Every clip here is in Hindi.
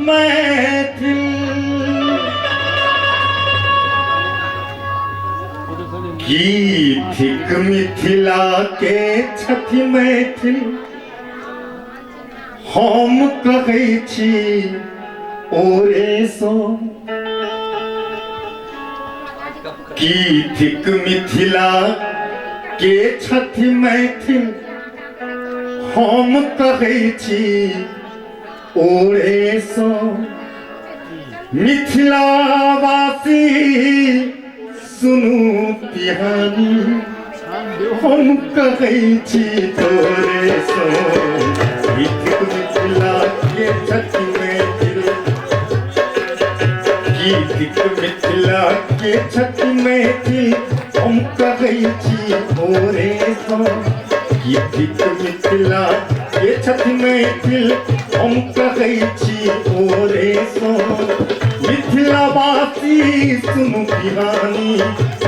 महफिल गीत मिथिला के छठि महफिल हम कहै छी ओरे सो गीत मिथिला के छठि महफिल हम कहै छी ओरे सो मिथिलावासी सुनू पिहानी हम कहै छी तोरे सो गीत मिथिला के छठि महफिल गीत मिथिला के छठि महफिल हम कहै छी ओरे सो गीत मिथिला के छठि महफिल हम कहै छी ओरे सो मिथिलावासी सुनु पिहानी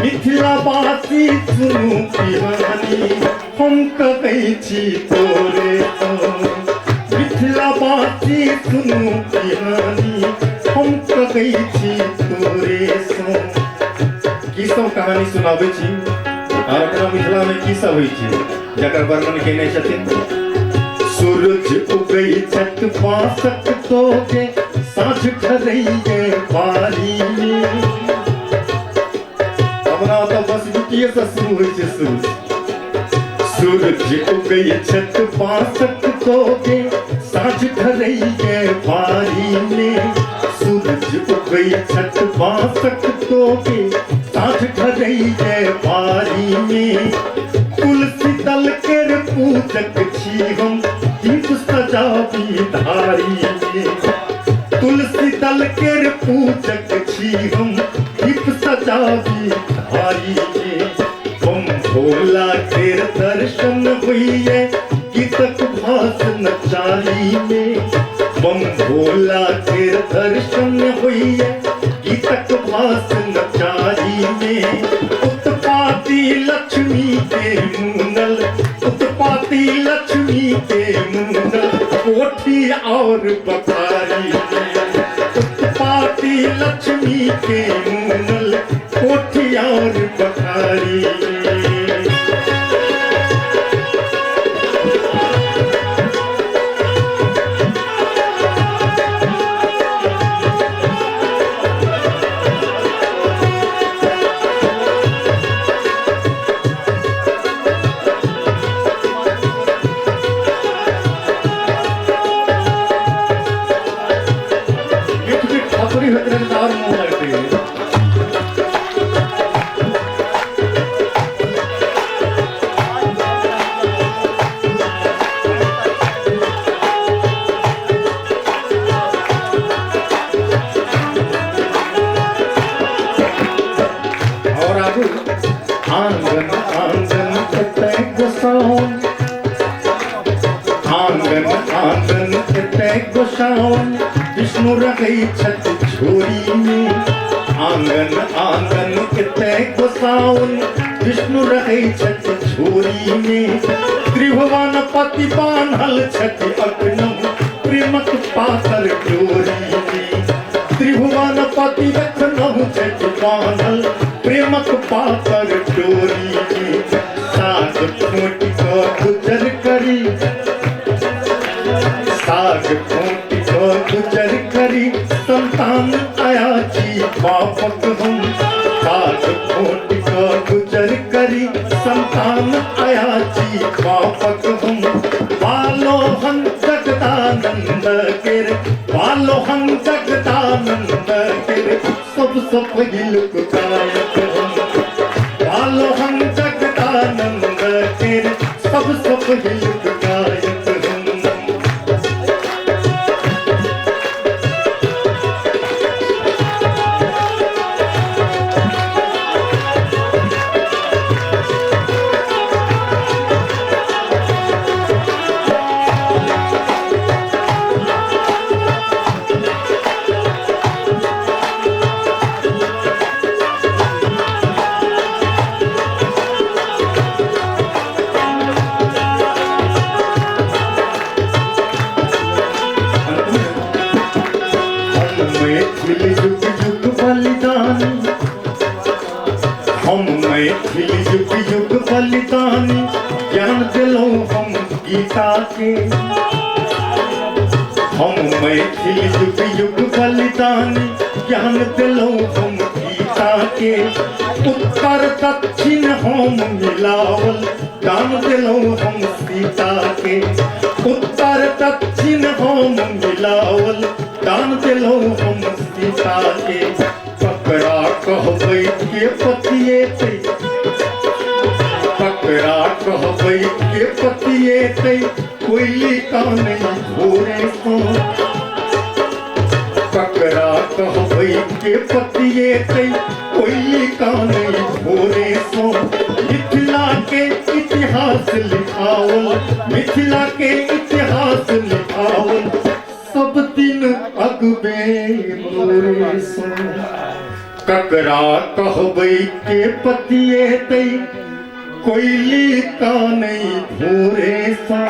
मिथिलावासी सुनु पिहानी हम कहै छी तोरे सो मिथिलावासी सुनु पिहानी हम कहै छी तोरे सो की सब कहानी सुनाबै छी आ अपना मिथिला में की सब होइ छै जकर वर्णन केने छथिन सूरज उगै छत पासक तोके साँझ खरैये बारी हमरा तऽ बस बिटिये से शुरू होइ छै सूरज उगै छत पासक तोके साँझ खरैये बारी में सूरज उगै छत पासक तोके साँझ खरैये बारी में तुलसी दल केर पूजक छी हम दीप सजाबी धारी तुलसी दल केर पूजक छी हम दीप सजाबी धारी बम भोला केर दर्शन होइए गीतक भाषण चाली में बम भोला केर दर्शन होइए गीतक भाषण चाली में उत्पाती लक्ष्मी के मुनल उत्पाती लक्ष्मी के मुनल कोठी और बखारी उत्पाती लक्ष्मी के मुनल कोठी और बखारी आंगन आंगन कतै गोसाउन आंगन आंगन कतै गोसाउन विष्णु रहै छथि छोरी में आंगन आंगन कतै गोसाउन विष्णु रहै छथि छोरी में त्रिभुवन पति बान्हल छथि अखनहु प्रेमक पातर डोरी में त्रिभुवन पति अखनहु छथि बान्हल प्रेमक पातर डोरी में साग खोटि कऽ गुजर करी साग खोटि कऽ गुजर करी संतान अयाची बापक हम साग खोटि कऽ गुजर करी संतान अयाची बापक हम बालो हम जगदानंद केर बालो हम जगदानंद केर सबसँ पहिल गायक हम बालो हम जगदानंद केर सबसँ पहिल गायक हम बलिदानी ज्ञान दिलो हम गीता के। हम मैथिल युग युग बलिदानी ज्ञान दिलो हम गीता के। उत्तर दक्षिण हम मिलावल दान दिलो हम सीता के। उत्तर दक्षिण हम मिलावल दान दिलो हम सीता के। ककरा कहबै के पतिएतै, ककरा कहबै के पतिएतै, कोयली कानै भोरे सो। ककरा कहबै के पतिएतै, कोयली कानै भोरे सो। मिथिला के इतिहास लिखावल, मिथिला के इतिहास लिखावल, सब दिन अगबे मोरे सो। ककरा कहबै के पतिएतै, कोयली कानै भोरे सा।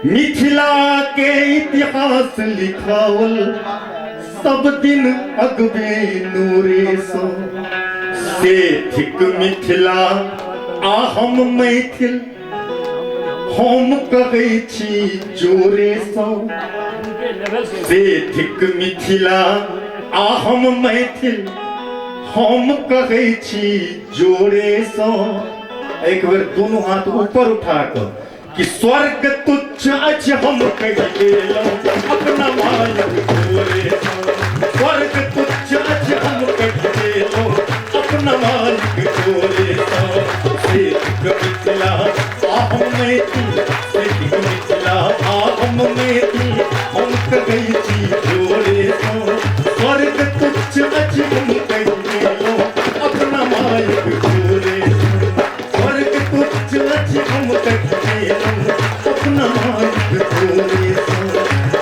मिथिला के इतिहास लिखावल, सब दिन अगबे नूरे सो। से थिक मिथिला आ हम मैथिल, हम कहै छी जोरे सो। से थिक मिथिला आ हम मैथिल, हम कहै छी जोरे सो। एक बेर दोनों हाथ ऊपर उठाकर कि स्वर्ग तुच्छ अछि हम कहि गेलहुँ अपना मायक जोरे सो। स्वर्ग तुच्छ अछि हम कहि गेलहुँ अपना मायक जोरे सो। से मिथिला आ हम मैथिल, से मिथिला आ हम मैथिल, हम कहै छी जोरे सो। स्वर्ग तुच्छ अछि हम कहि गेलहुँ अपना मायक जोरे सो। स्वर्ग तुच्छ अछि हम कहि गेलहुँ अपना मायक जोरे सो।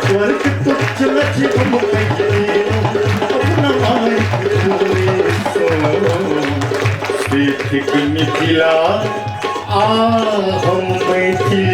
स्वर्ग तुच्छ अछि हम कहि गेलहुँ अपना मायक जोरे सो। से थिक मिथिला आ हम मैथिल।